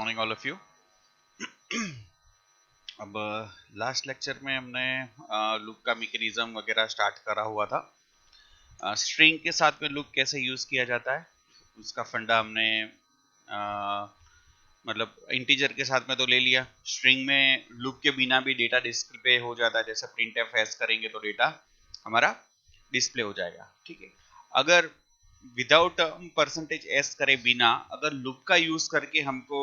Morning all of you. अब last lecture में हमने लूप का मैकेनिज्म वगैरह स्टार्ट करा हुआ था। स्ट्रिंग के साथ में लूप कैसे यूज किया जाता है उसका फंडा हमने मतलब इंटीजर के साथ में तो ले लिया। स्ट्रिंग में लूप के बिना भी डेटा डिस्प्ले हो जाता है, जैसे प्रिंटफ एस करेंगे तो डेटा हमारा डिस्प्ले हो जाएगा। ठीक है, अगर विदाउट परसेंटेज एस करे बिना अगर लूप का यूज करके हमको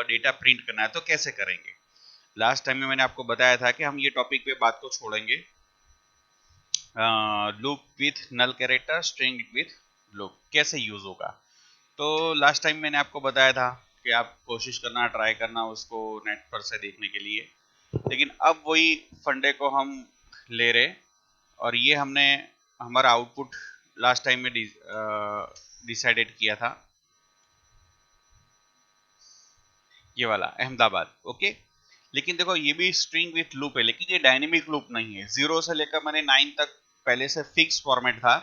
डेटा प्रिंट करना है तो कैसे करेंगे। लास्ट टाइम में मैंने आपको बताया था कि हम ये टॉपिक पे बात को छोड़ेंगे। Loop with null character, string with loop कैसे यूज होगा। तो लास्ट टाइम मैंने आपको बताया था कि आप कोशिश करना, ट्राई करना उसको नेट पर से देखने के लिए। लेकिन अब वही फंडे को हम ले रहे और ये हमने हमारा आउटपुट लास्ट टाइम में डिसाइडेड किया था, ये वाला अहमदाबाद। ओके, लेकिन देखो ये भी स्ट्रिंग विथ लूप है, लेकिन ये डायनेमिक लूप नहीं है। 0 से लेकर मैंने 9 तक पहले से फिक्स फॉर्मेट था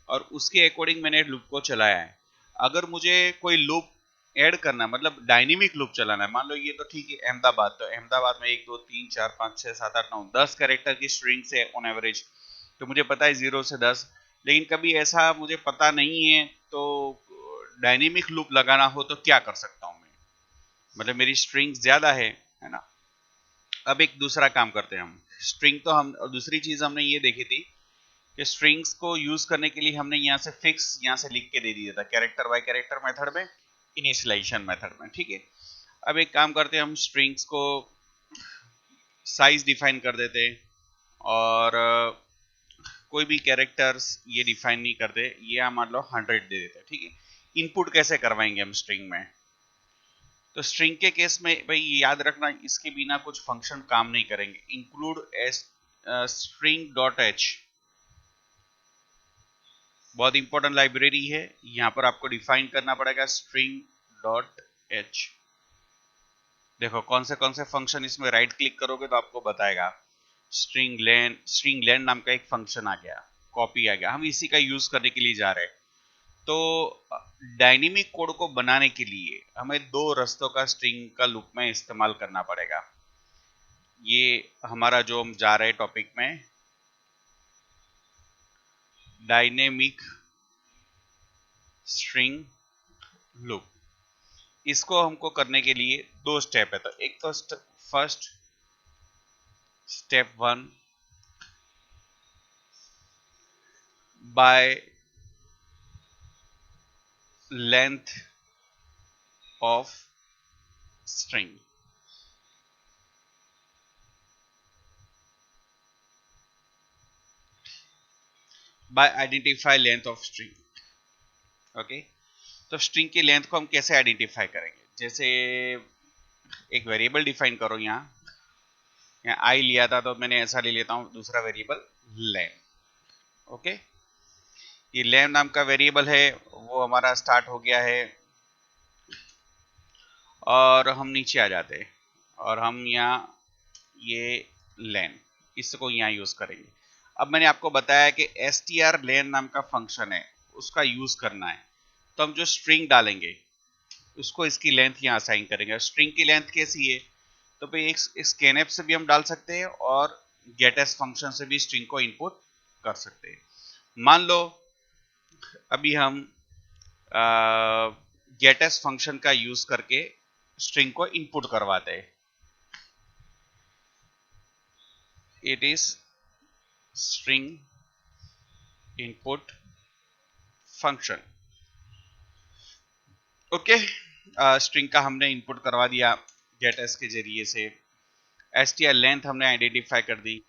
और उसके अकॉर्डिंग मैंने लूप को चलाया है। अगर मुझे कोई लूप ऐड करना, मतलब डायनेमिक लूप चलाना है, मान लो ये तो ठीक है अहमदाबाद, तो अहमदाबाद में 1 2 3 4 5 6 7 8 9 10 कैरेक्टर की स्ट्रिंग से ऑन एवरेज, तो मुझे पता है 0 से 10। लेकिन कभी ऐसा मुझे पता नहीं है तो डायनेमिक लूप लगाना हो तो क्या कर सकता हूं मैं, मतलब मेरी स्ट्रिंग ज्यादा है ना। अब एक दूसरा काम करते हैं हम। स्ट्रिंग तो हम, और दूसरी चीज हमने ये देखी थी कि स्ट्रिंग्स को यूज करने के लिए हमने यहाँ से फिक्स यहाँ से लिख के दे दिया था कैरेक्टर बाय कैरेक्टर मेथड में, इनिशियलाइजेशन मेथड में। ठीक है, अब एक काम करते हैं, हम स्ट्रिंग्स को साइज डिफाइन कर देते और कोई भी कैरेक्टर्स ये डिफाइन नहीं करते, ये हम मान लो 100 दे देते। ठीक है, इनपुट कैसे करवाएंगे हम स्ट्रिंग में। तो स्ट्रिंग के केस में भाई याद रखना, इसके बिना कुछ फंक्शन काम नहीं करेंगे। Include S string dot H बहुत इंपॉर्टेंट लाइब्रेरी है, यहां पर आपको डिफाइन करना पड़ेगा स्ट्रिंग डॉट एच। देखो कौन से फंक्शन, इसमें राइट क्लिक करोगे तो आपको बताएगा स्ट्रिंग लेन नाम का एक फंक्शन आ गया, कॉपी आ गया, हम इसी का यूज करने के लिए जा रहे हैं। तो डायनेमिक कोड को बनाने के लिए हमें दो रास्तों का स्ट्रिंग का लूप में इस्तेमाल करना पड़ेगा। ये हमारा जो हम जा रहे टॉपिक में डायनेमिक स्ट्रिंग लूप, इसको हमको करने के लिए दो स्टेप है। तो एक तो first step 1 by length of string, by identify length of string. Okay, तो स्ट्रिंग की लेंथ को हम कैसे आइडेंटिफाई करेंगे। जैसे एक वेरिएबल डिफाइन करो, यहाँ आई लिया था तो मैंने ऐसा ले लेता हूं दूसरा वेरिएबल लेन। ओके, ये लेन नाम का वेरिएबल है, वो हमारा स्टार्ट हो गया है और हम नीचे आ जाते हैं और हम यहाँ ये लेन, इसको यहाँ यूज करेंगे। अब मैंने आपको बताया कि str लेन नाम का फंक्शन है, उसका यूज करना है। तो हम जो स्ट्रिंग डालेंगे उसको इसकी लेंथ यहाँ असाइन करेंगे। स्ट्रिंग की लेंथ कैसी है, तो भाई एक स्कैनएफ से भी हम डाल सकते हैं और गेटएस फंक्शन से भी स्ट्रिंग को इनपुट कर सकते हैं। मान लो अभी हम गेटएस फंक्शन का यूज करके स्ट्रिंग को इनपुट करवाते हैं। It is string input function. Okay, string का हमने इनपुट करवा दिया गेटएस के जरिए से। str लेंथ हमने आइडेंटिफाई कर दी।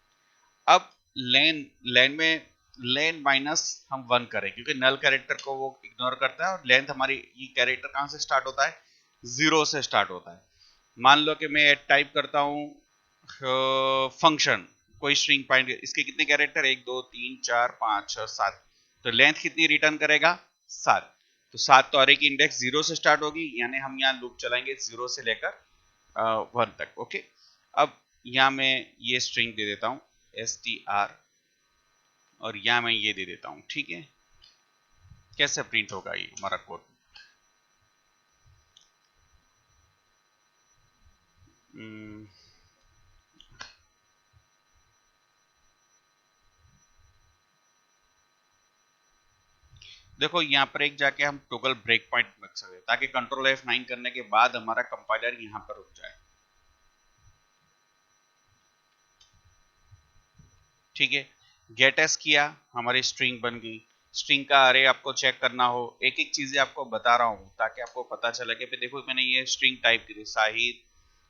अब लेन में लेन माइनस हम 1 करें, क्योंकि नल कैरेक्टर को वो इग्नोर करता है और लेंथ हमारी ये कैरेक्टर कहां से स्टार्ट होता है, 0 से स्टार्ट होता है। मान लो कि मैं टाइप करता हूं फंक्शन, कोई स्ट्रिंग पॉइंट, इसके कितने कैरेक्टर, 1 2 3 4 5 6 7, तो लेंथ कितनी रिटर्न करेगा, 7। तो 7 तो अरे की इंडेक्स 0 से स्टार्ट होगी, यानी हम यहाँ लूप चलाएंगे 0 से लेकर 1 तक। ओके, अब यहाँ मैं ये स्ट्रिंग दे देता हूं str और यहाँ मैं ये दे देता हूं। ठीक है, कैसे प्रिंट होगा ये हमारा कोड। हम्म, देखो यहाँ पर एक जाके हम टोगल ब्रेक पॉइंट रख सकते हैं ताकि कंट्रोल F9 करने के बाद हमारा कंपाइलर यहाँ पर रुक जाए। ठीक है, गेट एस किया, हमारी स्ट्रिंग बन गई। स्ट्रिंग का अरे आपको चेक करना हो, एक एक चीजें आपको बता रहा हूँ ताकि आपको पता चले कि देखो मैंने ये स्ट्रिंग टाइप की थी, साहिद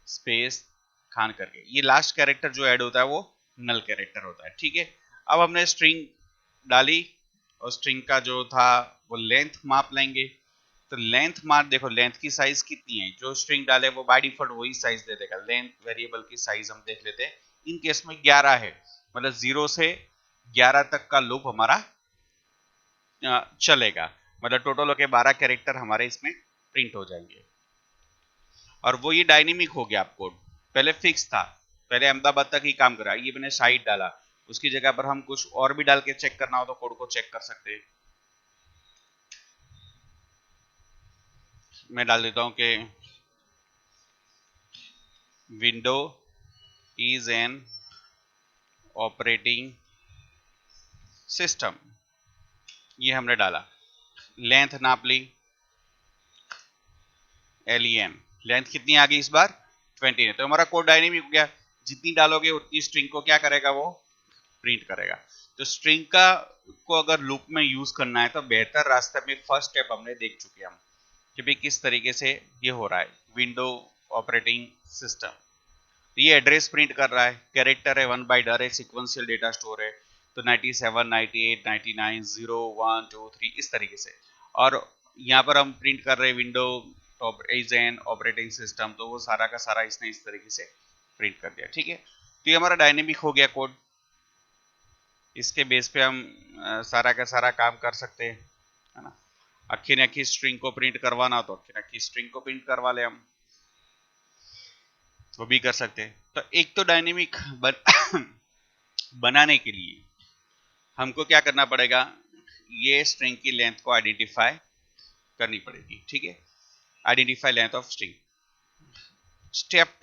स्पेस खान करके। ये लास्ट कैरेक्टर जो ऐड होता है वो नल कैरेक्टर होता है। ठीक है, अब हमने स्ट्रिंग डाली और स्ट्रिंग का जो था वो लेंथ माप लेंगे। तो लेंथ माप, देखो लेंथ की साइज कितनी है, जो स्ट्रिंग डाले वो बाय डिफॉल्ट वही साइज दे देगा। लेंथ वेरिएबल की साइज हम देख लेते हैं, इन केस में 11 है, मतलब 0 से 11 तक का लूप हमारा चलेगा। मतलब टोटल होके 12 कैरेक्टर हमारे इसमें प्रिंट हो जाएंगे। और वो ये डायनेमिक हो गया कोड, पहले फिक्स था, पहले अहमदाबाद तक ही काम करा, ये मैंने साइड डाला, उसकी जगह पर हम कुछ और भी डाल के चेक करना हो तो कोड को चेक कर सकते हैं। मैं डाल देता हूं कि window is an operating system, ये हमने डाला। लेंथ नाप ली, len, लेंथ कितनी आ गई इस बार 20 है, तो हमारा कोड डायनेमिक हो गया। जितनी डालोगे उतनी स्ट्रिंग को क्या करेगा, वो प्रिंट करेगा। तो स्ट्रिंग का को अगर लूप में यूज करना है तो बेहतर रास्ते में फर्स्ट स्टेप हमने देख चुके हम कि भाई किस तरीके से ये हो रहा है। विंडो ऑपरेटिंग सिस्टम, ये एड्रेस प्रिंट कर रहा है, कैरेक्टर है 1 बाइट अरे, सीक्वेंशियल डेटा स्टोर है, तो 97 98 99 0 1 2 3 इस तरीके से। और यहाँ पर हम प्रिंट कर रहे हैं window is an operating system, तो वो सारा का सारा इसने इस तरीके से प्रिंट कर दिया। ठीक है, तो ये हमारा डायनेमिक हो गया कोड। इसके बेस पे हम सारा का सारा काम कर सकते हैं, है ना। अक्खी ने अक्खी स्ट्रिंग को प्रिंट करवाना हो तो अक्खी ने अक्खी स्ट्रिंग को प्रिंट करवा ले, हम वो भी कर सकते हैं। तो एक तो डायनेमिक बनाने के लिए हमको क्या करना पड़ेगा, ये स्ट्रिंग की लेंथ को आइडेंटिफाई करनी पड़ेगी। ठीक है, identify length of string. Step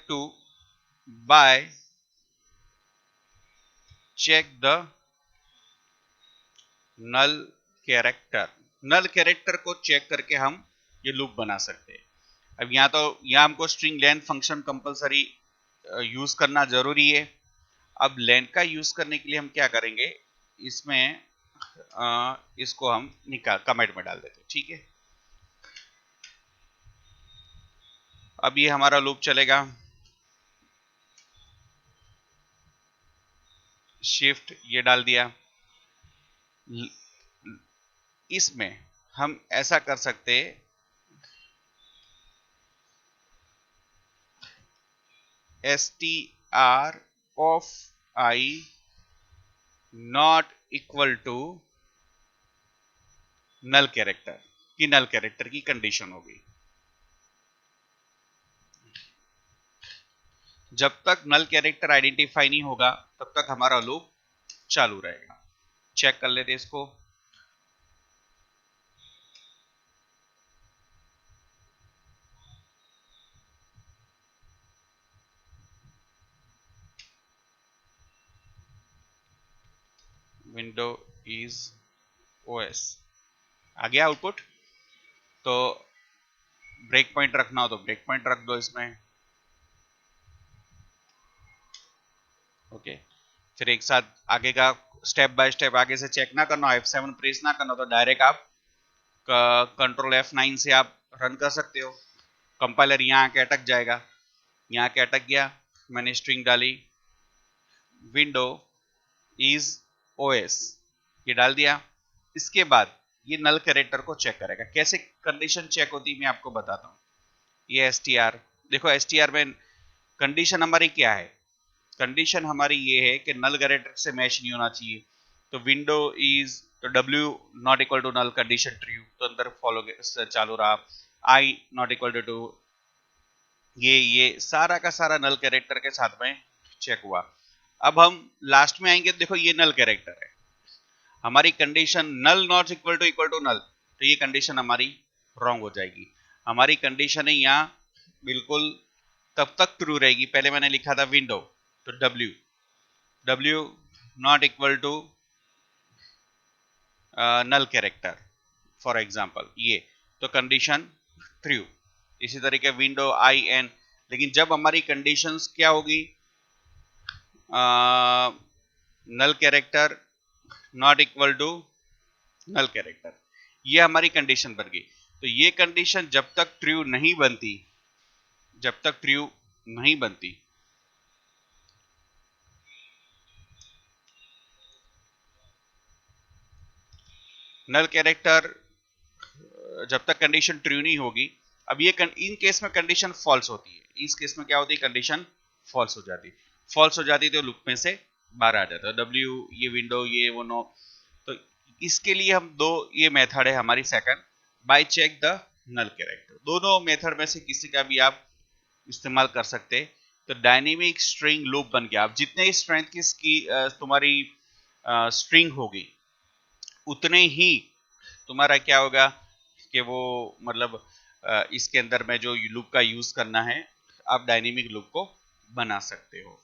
two by check the null character. Null character को चेक करके हम ये लूप बना सकते हैं। अब यहाँ हमको string length function compulsory use करना जरूरी है। अब लेंथ का यूज करने के लिए हम क्या करेंगे, इसमें इसको हम निकाल कमेंट में डाल देते हैं। ठीक है, अब ये हमारा लूप चलेगा। शिफ्ट ये डाल दिया। इसमें हम ऐसा कर सकते हैं, str of I not equal to null character, की नल कैरेक्टर की कंडीशन होगी। जब तक नल कैरेक्टर आइडेंटिफाई नहीं होगा तब तक हमारा लूप चालू रहेगा। चेक कर लेते इसको। विंडो इज ओएस आ गया आउटपुट। तो ब्रेक पॉइंट रखना हो तो ब्रेक पॉइंट रख दो इसमें। ओके, फिर एक साथ आगे का स्टेप बाय स्टेप आगे से चेक ना करना, F7 प्रेस ना करना, तो डायरेक्ट आप कंट्रोल F9 से आप रन कर सकते हो। कंपाइलर यहाँ आके अटक जाएगा, यहाँ के अटक गया, मैंने स्ट्रिंग डाली विंडो इज ओएस, ये डाल दिया। इसके बाद ये नल कैरेक्टर को चेक करेगा। कैसे कंडीशन चेक होती है मैं आपको बताता हूँ। ये str, देखो str में कंडीशन हमारी क्या है, कंडीशन हमारी ये है कि नल कैरेक्टर से मैच नहीं होना चाहिए। तो विंडो इज, तो w not equal to null, condition true, तो अंदर फॉलो चालू रहा। i not equal to true, ये सारा का सारा नल कैरेक्टर के साथ में चेक हुआ। अब हम लास्ट में आएंगे, देखो ये नल कैरेक्टर है, हमारी condition null not equal to null, तो ये कंडीशन हमारी रॉन्ग हो जाएगी। हमारी कंडीशन है यहाँ बिल्कुल तब तक ट्रू रहेगी। पहले मैंने लिखा था विंडो, तो W not equal to null character for example, ये तो कंडीशन ट्रू। इसी तरीके विंडो IN, लेकिन जब हमारी कंडीशंस क्या होगी, null character not equal to null character, ये हमारी कंडीशन बन गई। तो ये कंडीशन जब तक ट्रू नहीं बनती, जब तक ट्रू नहीं बनती, नल कैरेक्टर जब तक कंडीशन ट्रू नहीं होगी, अब ये इन केस में कंडीशन फॉल्स होती है। इस केस में क्या होती है, कंडीशन फॉल्स हो जाती, फॉल्स हो जाती तो लूप में से बाहर आ जाता है। W ये विंडो ये वो नो। तो इसके लिए हम दो ये मेथड है हमारी second, by check the null character. दोनों मेथड में से किसी का भी आप इस्तेमाल कर सकते। तो डायनेमिक स्ट्रिंग लूप बन गया। आप जितने स्ट्रेंथ की तुम्हारी स्ट्रिंग होगी, उतने ही तुम्हारा क्या होगा कि वो मतलब इसके अंदर में जो लूप का यूज करना है, आप डायनेमिक लूप को बना सकते हो।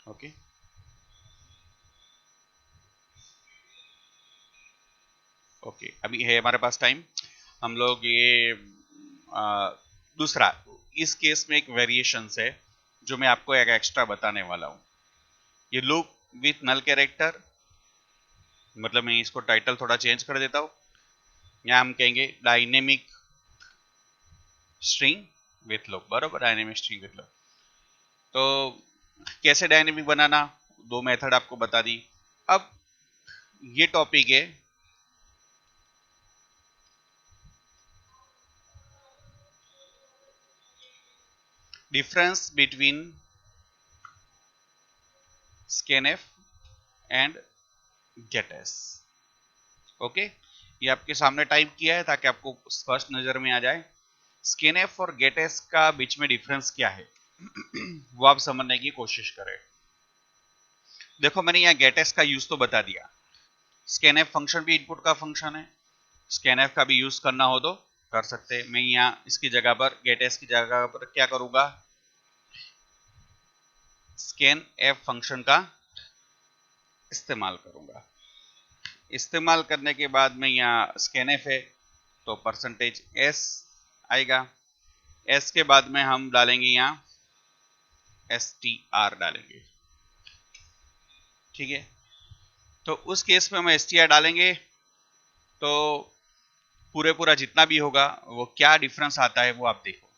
ओके, ओके, अभी है हमारे पास टाइम। हम लोग ये दूसरा, इस केस में एक वेरिएशन है जो मैं आपको एक एक्स्ट्रा बताने वाला हूं। ये लूप विथ नल कैरेक्टर, मतलब मैं इसको टाइटल थोड़ा चेंज कर देता हूं। यहाँ हम कहेंगे डायनेमिक स्ट्रिंग विथ लूप, बराबर, डायनेमिक स्ट्रिंग विथ लूप। तो कैसे डायनेमिक बनाना, दो मेथड आपको बता दी। अब ये टॉपिक है difference between scanf and gates. Okay, ये आपके सामने टाइप किया है ताकि आपको स्पष्ट नजर में आ जाए। scanf और गेटस का बीच में डिफरेंस क्या है वो आप समझने की कोशिश करें। देखो, मैंने यहाँ गेटस का यूज तो बता दिया। scanf फंक्शन भी इनपुट का फंक्शन है, scanf का भी यूज करना हो तो कर सकते हैं। मैं यहाँ इसकी जगह पर, गेटस की जगह पर क्या करूंगा, scanf फंक्शन का इस्तेमाल करूंगा। इस्तेमाल करने के बाद में यहाँ scanf है तो %s आएगा। s के बाद में हम डालेंगे यहाँ str डालेंगे, ठीक है। तो उस केस में हम str डालेंगे तो पूरा जितना भी होगा वो क्या डिफरेंस आता है वो आप देखो।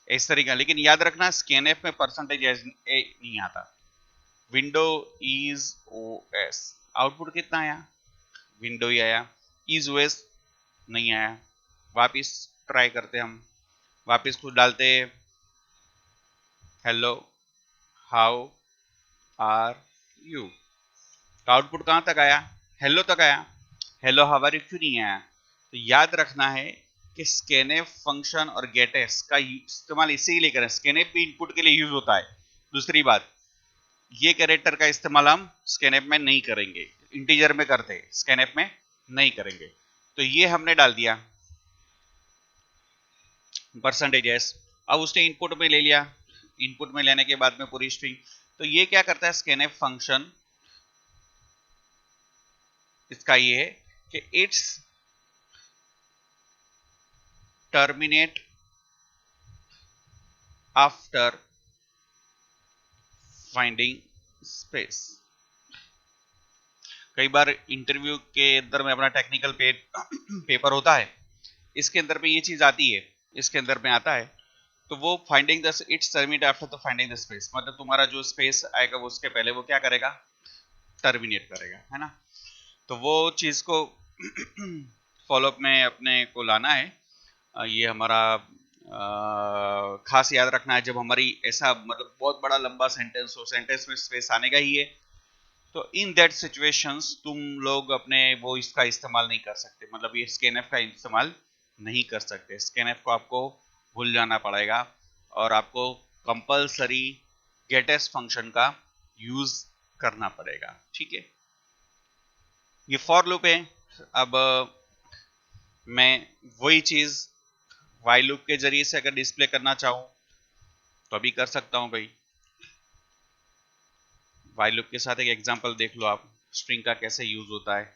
इस तरीका, लेकिन याद रखना scanf में %s नहीं आता। विंडो इज OS, आउटपुट कितना आया, विंडो ही आया। इज OS नहीं आया। वापिस ट्राई करते हम, वापिस कुछ डालते, हेलो हाउ आर यू, तो आउटपुट कहां तक आया, हेलो तक आया। हेलो हाउ आर यू क्यों नहीं आया, तो याद रखना है कि scanf फंक्शन और गेटस का इस्तेमाल इसीलिए करें, scanf भी इनपुट के लिए यूज होता है। दूसरी बात, ये कैरेक्टर का इस्तेमाल हम scanf में नहीं करेंगे, इंटीजर में करते हैं, scanf में नहीं करेंगे। तो ये हमने डाल दिया %s। अब उसने इनपुट में ले लिया, इनपुट में लेने के बाद में पूरी स्ट्रिंग। तो ये क्या करता है scanf फंक्शन, इसका ये है कि it's terminate after finding space. कई बार इंटरव्यू के अंदर में अपना टेक्निकल पेपर होता है, इसके अंदर में ये चीज आती है, इसके अंदर में आता है। तो वो finding the it's terminate after the finding the space, मतलब तुम्हारा जो स्पेस आएगा वो उसके पहले वो क्या करेगा, टर्मिनेट करेगा, है ना। तो वो चीज को फॉलोअप में अपने को लाना है। ये हमारा खास याद रखना है, जब हमारी ऐसा मतलब बहुत बड़ा लंबा सेंटेंस हो, सेंटेंस में स्पेस आने का ही है, तो इन दैट सिचुएशंस तुम लोग अपने वो इसका इस्तेमाल नहीं कर सकते, मतलब ये scanf का इस्तेमाल नहीं कर सकते। scanf को आपको भूल जाना पड़ेगा और आपको कंपलसरी गेटस फंक्शन का यूज करना पड़ेगा, ठीक है। ये फॉर लूप है। अब मैं वही चीज वाइल लूप के जरिए से अगर डिस्प्ले करना चाहूं तो अभी कर सकता हूं भाई। वाइल लूप के साथ एक एग्जांपल देख लो आप, स्ट्रिंग का कैसे यूज होता है।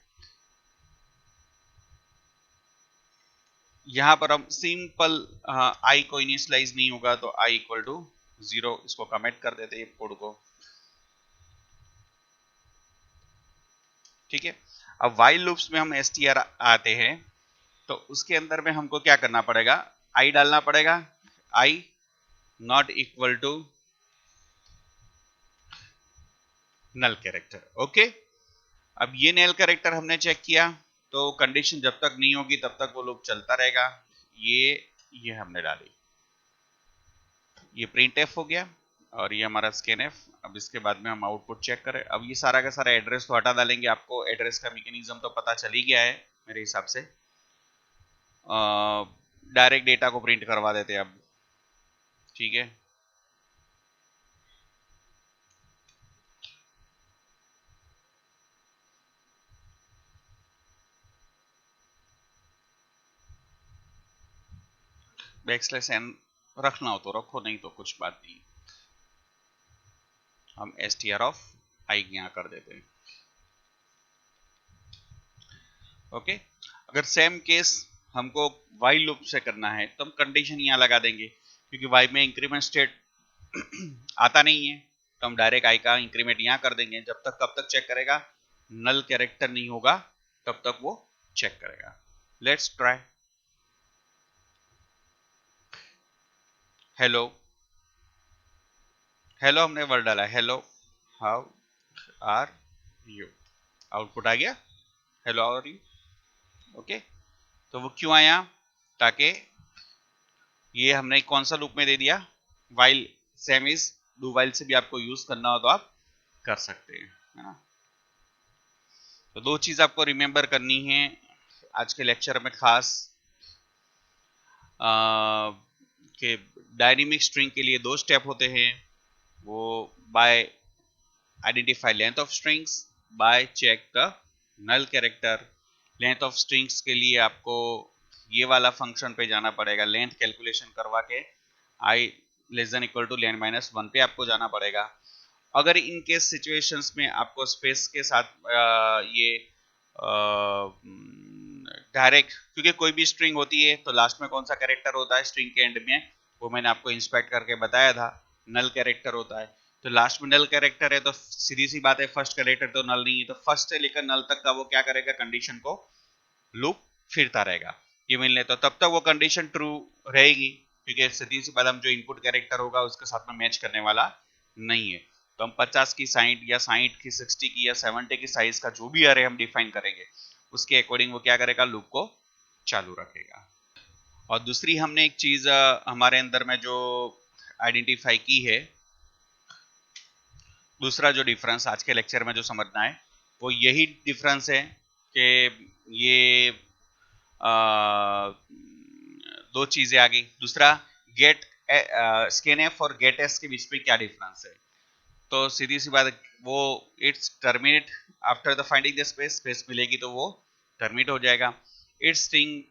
यहां पर हम सिंपल आई को इनिशियलाइज नहीं होगा तो आई इक्वल टू 0, इसको कमेंट कर देते हैं कोड को। ठीक है, अब वाइल लूप्स में हम str आते हैं तो उसके अंदर में हमको क्या करना पड़ेगा, आई डालना पड़ेगा, I not equal to null character. Okay, अब ये नल कैरेक्टर हमने चेक किया तो कंडीशन जब तक नहीं होगी तब तक वो लूप चलता रहेगा। ये हमने डाली, ये प्रिंट एफ हो गया और ये हमारा स्कैन एफ। अब इसके बाद में हम आउटपुट चेक करें। अब ये सारा का सारा एड्रेस तो हटा डालेंगे, आपको एड्रेस का मैकेनिज्म तो पता चल ही गया है मेरे हिसाब से। डायरेक्ट डेटा को प्रिंट करवा देते हैं अब। ठीक है, बैकस्लैश एन रखना हो तो रखो, नहीं तो कुछ बात नहीं। हम str ऑफ आई यहाँ कर देते हैं। ओके, अगर सेम केस हमको वाइल लूप से करना है तो हम कंडीशन यहाँ लगा देंगे, क्योंकि वाइल में इंक्रीमेंट स्टेट आता नहीं है तो हम डायरेक्ट आई का इंक्रीमेंट यहाँ कर देंगे। जब तक कब तक चेक करेगा, नल कैरेक्टर नहीं होगा तब तक वो चेक करेगा। Let's try. हेलो, हेलो हमने वर्ड डाला, hello how are you, output आ गया hello how are you. Okay, तो वो क्यों आया, ताकि ये हमने कौन सा लूप में दे दिया, while. Same is do while से भी आपको यूज करना हो तो आप कर सकते हैं, है ना। तो दो चीज आपको रिमेंबर करनी है आज के लेक्चर में खास, कि डायनेमिक स्ट्रिंग के लिए दो स्टेप होते हैं, वो by identify length of strings, by check the null character. Length of strings के लिए आपको ये वाला फंक्शन पे जाना पड़ेगा, लेंथ कैलकुलेशन करवा के I less than equal to len minus one पे आपको जाना पड़ेगा। अगर इन केस सिचुएशंस में आपको स्पेस के साथ ये डायरेक्ट, क्योंकि कोई भी स्ट्रिंग होती है तो लास्ट में कौन सा कैरेक्टर होता है स्ट्रिंग के एंड में, वो मैंने आपको इंस्पेक्ट करके बताया था, नल कैरेक्टर होता है। तो लास्ट में नल कैरेक्टर है तो सीधी सी बात है फर्स्ट कैरेक्टर तो नल नहीं है, तो फर्स्ट से लेकर नल तक का वो क्या करेगा, कंडीशन को लूप फिरता रहेगा। ये मिलने तो तब तक वो कंडीशन ट्रू रहेगी, क्योंकि सीधी सी बात हम जो इनपुट कैरेक्टर होगा उसके साथ में मैच करने वाला नहीं है। तो हम 50 की 60 या 60 की 60 की या 70 की साइज का जो भी अरे हम डिफाइन करेंगे उसके अकॉर्डिंग वो क्या करेगा, लूप को चालू रखेगा। और दूसरी हमने एक चीज हमारे अंदर में जो आइडेंटिफाई की है, दूसरा जो डिफरेंस आज के लेक्चर में जो समझना है वो यही डिफरेंस है कि ये दो चीजें आ गई। दूसरा गेट स्कैनफ और गेट एस के बीच में क्या डिफरेंस है, तो सीधी सी बात वो it's terminate after the finding the space, space मिलेगी तो वो टर्मिनेट हो जाएगा। इट्स स्ट्रिंग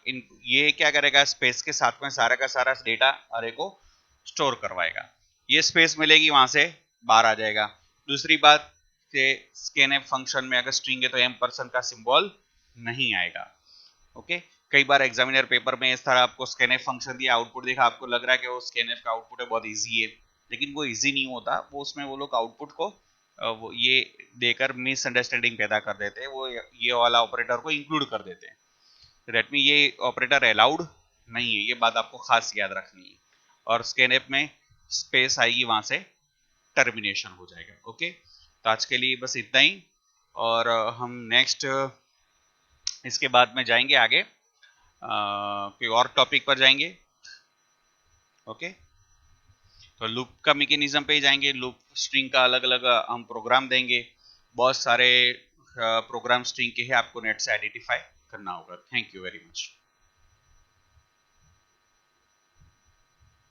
इन ये क्या करेगा, स्पेस के साथ में सारा का सारा डेटा अरे को स्टोर करवाएगा, ये स्पेस मिलेगी वहां से बाहर आ जाएगा। दूसरी बात कि स्कैनफ फंक्शन में अगर स्ट्रिंग है तो एम% का सिंबल नहीं आएगा। ओके, कई बार एग्जामिनर पेपर में इस तरह आपको स्कैनफ फंक्शन दिया, आउटपुट देखा, आपको लग रहा है कि वो स्कैनफ का आउटपुट है बहुत इजी है, लेकिन वो इजी नहीं होता। वो उसमें वो लोग आउटपुट को वो ये देकर मिसअंडरस्टैंडिंग पैदा कर देते हैं, वो ये वाला ऑपरेटर को इंक्लूड कर देते हैं। दैट मीन ये ऑपरेटर अलाउड नहीं है, ये बात आपको खास याद रखनी है। और स्कैनफ में स्पेस आएगी वहां से टर्मिनेशन हो जाएगा। ओके, तो आज के लिए बस इतना ही, और हम नेक्स्ट इसके बाद में जाएंगे आगे, कोई और टॉपिक पर जाएंगे। ओके, तो लूप का मैकेनिज्म पे ही जाएंगे, लूप स्ट्रिंग का अलग अलग हम प्रोग्राम देंगे, बहुत सारे प्रोग्राम स्ट्रिंग के हैं, आपको नेट से आइडेंटिफाई करना होगा। Thank you very much.